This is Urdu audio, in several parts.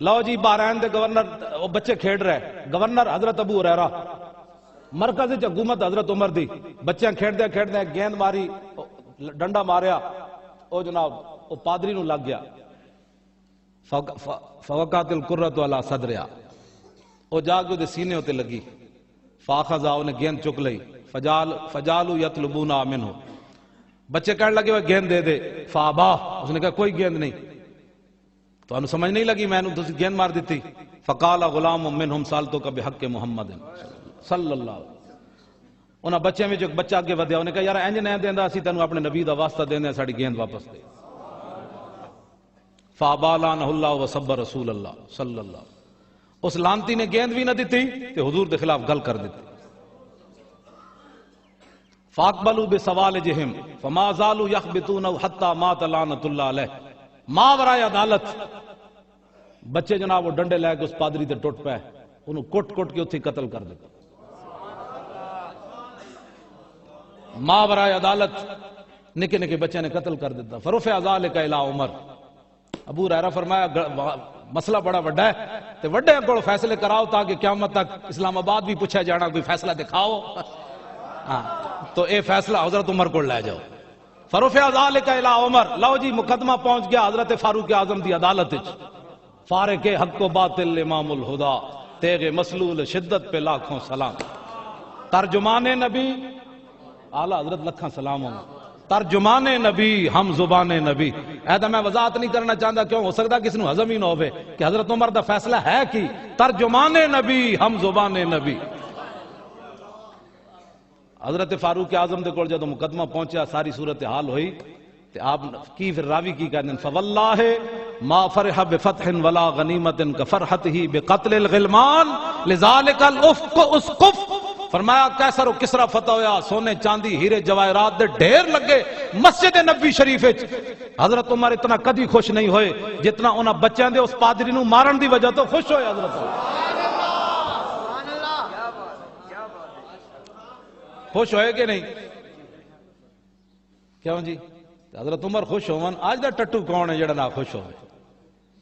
لو جی بحرین دے گورنر بچے کھیڈ رہے، گورنر حضرت ابو ہریرہ، مرکز حکومت حضرت عمر دی، بچیاں کھیڈدے کھیڈدے گیند ماری، ڈنڈا ماریا، او جناب او پادری نو لگ گیا، فوقات القرۃ علی صدریا، او جا کے دے سینے ہوتے لگی، فاخذا نے گیند چک لئی، فجالو یطلبون منہ، بچے کہنے لگے وہ گیند دے دے، فابا، اس نے کہا کوئی گیند نہیں، تو انہوں سمجھ نہیں لگی میں نے گیند مار دیتی، فقال غلام منہم سالتک بحق محمد صلی اللہ علیہ وسلم، انہاں بچے میں جو ایک بچہ آگے ودیا، انہوں نے کہا یار انج نہیں دیندا، اسی تینوں اپنے نبی دا واسطہ دیندے ساڑی گیند واپس دے، فابا لعنہ اللہ وصب رسول اللہ صلی اللہ علیہ وسلم، اس لانتی نے گیند بھی نہ دیتی کہ حضور دے خلاف گل کر دیتی، فاقبلوا بسوالجہم فما زالوا یخبطون حتی مات لعنۃ اللہ علیہ، ماورائے عدالت بچے جناب وہ ڈنڈے لے کے اس پادری تے ٹوٹ پے، انہوں کٹ کٹ کے اتھی قتل کر دیتا، ماورائے عدالت نکے نکے بچے نے قتل کر دیتا، فرفع ذلک الی عمر، ابو ہریرہ فرمایا مسئلہ بڑا وڈا ہے تے وڈے کو فیصلے کراؤ تاکہ قیامت تک اسلام آباد بھی پوچھا جانا کوئی فیصلہ دکھاؤ، تو اے فیصلہ حضرت عمر کو لے جاؤ، فرفع ذلک الی عمر، لو جی مقدمہ پہنچ گیا حضرت فاروق اعظم دی عدالت وچ، فارق حق و باطل امام الہدا، تیغ مسلول شدت پہ لاکھوں سلام، ترجمان نبی اعلیٰ حضرت لکھاں سلام ہوں، ترجمان نبی ہم زبان نبی، ایدہ میں وضاحت نہیں کرنا چاہتا، کیوں ہو سکتا کسی نے ہضم ہی نہ ہوئے کہ حضرت عمر دا فیصلہ ہے کی ترجمان نبی ہم زبان نبی، حضرت فاروق اعظم دے کول جدوں مقدمہ پہنچیا ساری صورتحال ہوئی تے آپ کی پھر راوی کی کہتے ہیں فواللہ ما فرح بفتح ولا غنیمت کفرحتہ بقتل الغلمان لذالک الافق اسقف، فرمایا کیسر و کسرا فتح ہویا، سونے چاندی ہیرے جواہرات دے ڈھیر لگے مسجد نبی شریف وچ، حضرت عمر اتنا کدی خوش نہیں ہوئے جتنا انہاں بچیاں دے اس پادری نو مارن دی وجہ تو خوش ہوئے حضرت عمر، خوش ہوئے کہ نہیں؟ کیوں جی حضرت عمر خوش ہون، آج دا ٹٹو کون ہے جڑا نہ خوش ہوئے؟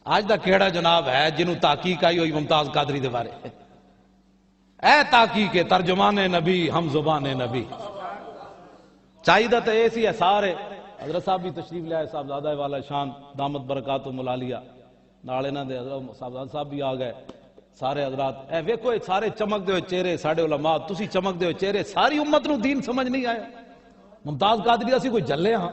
آج دا کیڑا جناب ہے جنہوں تحقیق آئی ہوئی ممتاز قادری دے بارے، اے تحقیق ترجمان نبی ہم زبان نبی، چاہیدہ تو ایسی ہے سارے، حضرت صاحب بھی تشریف لے آئے، صاحبزادہ والا شان دامت برکاتہم العالیہ، نالے نہ دے حضرت صاحبزادہ صاحب بھی آ گئے، سارے حضرات اے ویکھو سارے چمک دے ہوئے چہرے ساڑے علماء، تسی چمک دے ہوئے چہرے، ساری امت نو دین سمجھ نہیں آیا، ممتاز قادری اسی کوئی جلے ہاں،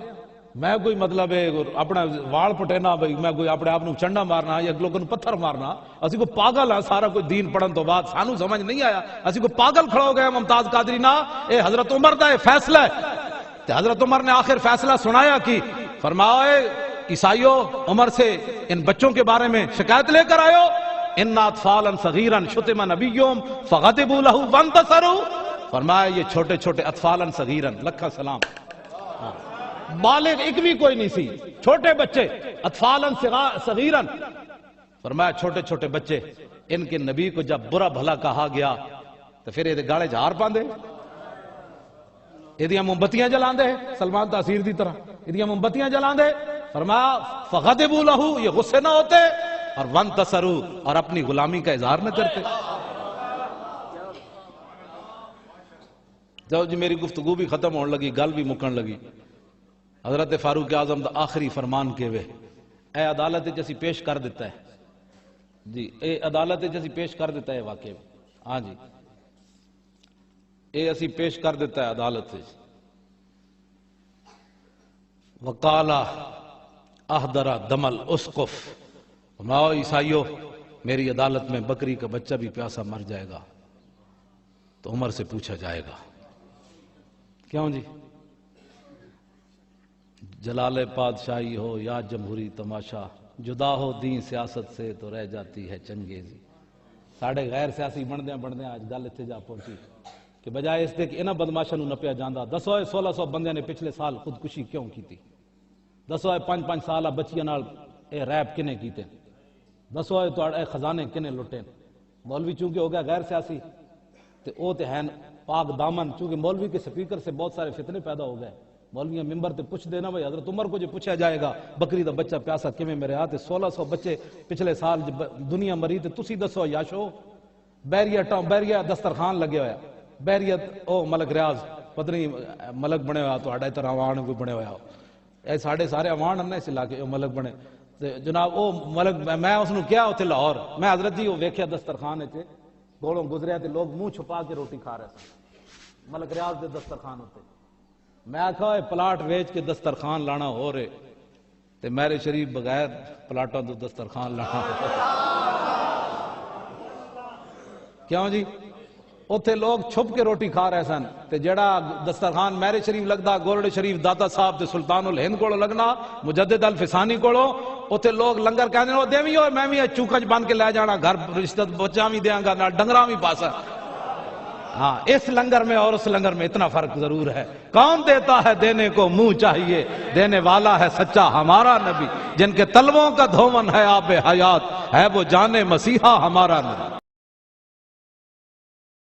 میں کوئی مطلب اپنا وال پٹینا بھئی میں کوئی اپنے آپ چنڈا مارنا یا لوگوں پتھر مارنا، اسی کو پاگل ہاں، سارا کوئی دین پڑھن تو بعد سانو سمجھ نہیں آیا، اسی کو پاگل کھڑا ہو گیا ممتاز قادری نا، اے حضرت عمر دا اے فیصلہ ہے، تے حضرت عمر نے آخر فیصلہ سنایا کی، فرمایا عیسائیوں عمر سے ان بچوں کے بارے میں شکایت لے کر آئے، ان اطفالا صغیرا شتم نبیہم فغضبوا لہ وانتصروا، فرمایا یہ چھوٹے چھوٹے اطفالا صغیرا، لکھا سلام، بالغ ایک بھی کوئی نہیں سی، چھوٹے بچے اطفالا صغیرا، فرمایا چھوٹے چھوٹے بچے، ان کے نبی کو جب برا بھلا کہا گیا تو پھر یہ گاڑے جھار پاندے، یہ موم بتیاں جلان دے، سلمان تاثیر دی طرح یہ موم بتیاں جلان دے، فرمایا فغضبوا لہ، یہ غصے نہ ہوتے، اور وانتصروا، اور اپنی غلامی کا اظہار نہ کرتے۔ جب جی میری گفتگو بھی ختم ہونے لگی، گل بھی مکن لگی، حضرت فاروق اعظم دا آخری فرمان کے وے، اے عدالت جیسی پیش کر دیتا ہے، جی اے عدالت جیسی پیش کر دیتا ہے واقعی، ہاں جی اے اسی پیش کر دیتا ہے عدالت، وقالا احضر دم الاسقف، فرماؤ عیسائیو میری عدالت میں بکری کا بچہ بھی پیاسا مر جائے گا تو عمر سے پوچھا جائے گا، کیوں جی جلال بادشاہی ہو یا جمہوری تماشا، جدا ہو دین سیاست سے تو رہ جاتی ہے چنگیزی، ساڑھے غیر سیاسی بندے آج گل اتنے جا پہنچی کہ بجائے اس دے کہ انہاں بدماشاں نو نپیا جاندا، دسو 1600 بندیاں نے پچھلے سال خودکشی کیوں کی تھی، دسو 5 سالہ بچیاں نال اے ریپ کنے کیتے، دسو اے خزانے کنے لٹے، مولوی چونکہ ہو گیا غیر سیاسی تے او تے ہیں پاک دامن، چونکہ مولوی کے سپیکر سے بہت سارے فتنے پیدا ہو گئے، مولویاں ممبر تے پوچھ دینا بھائی حضرت عمر کو جو پوچھا جائے گا بکری دا بچہ پیاسا کیویں میرے ہاتھ 1600 بچے پچھلے سال دنیا مری تے تسی دسو یاشو بیریا دسترخوان لگے ہویا بیریا او ملک ریاض پتہ نہیں ملک بنے ہوا تو طرح عوان کوئی بنے ہوا اے ساڑھے سارے عوان ہیں اس علاقے ملک بنے جناب او ملک میں اس نے کیا ہوتے لاہور میں حضرت جی وہ ویکھیا دسترخوان تے گولوں گزریا تے لوگ منہ چھپا کے روٹی کھا رہے سن ملک ریاض دے دسترخوان ہوتے میں آکھا پلاٹ ویچ کے دسترخوان لانا ہو رہے تے میرے شریف بغیر پلاٹوں تو دسترخوان لانا ہو کیوں جی اوتھے لوگ چھپ کے روٹی کھا رہے سن تے جڑا دسترخوان میرے شریف لگدا گولڑے شریف داتا صاحب تے سلطان الہند کولو لگنا مجدد الفسانی کولو اوتھے لوگ لنگر کہندے او دیویں او میں بھی چوکج بن کے لے جانا گھر رشتہ بچا بھی دیاں گا نال ڈنگراں بھی پاسا ہاں اس لنگر میں اور اس لنگر میں اتنا فرق ضرور ہے کون دیتا ہے دینے کو منہ چاہیے دینے والا ہے سچا ہمارا نبی جن کے تلووں کا دھومن ہے آب حیات ہے وہ جان مسیحا ہمارا نبی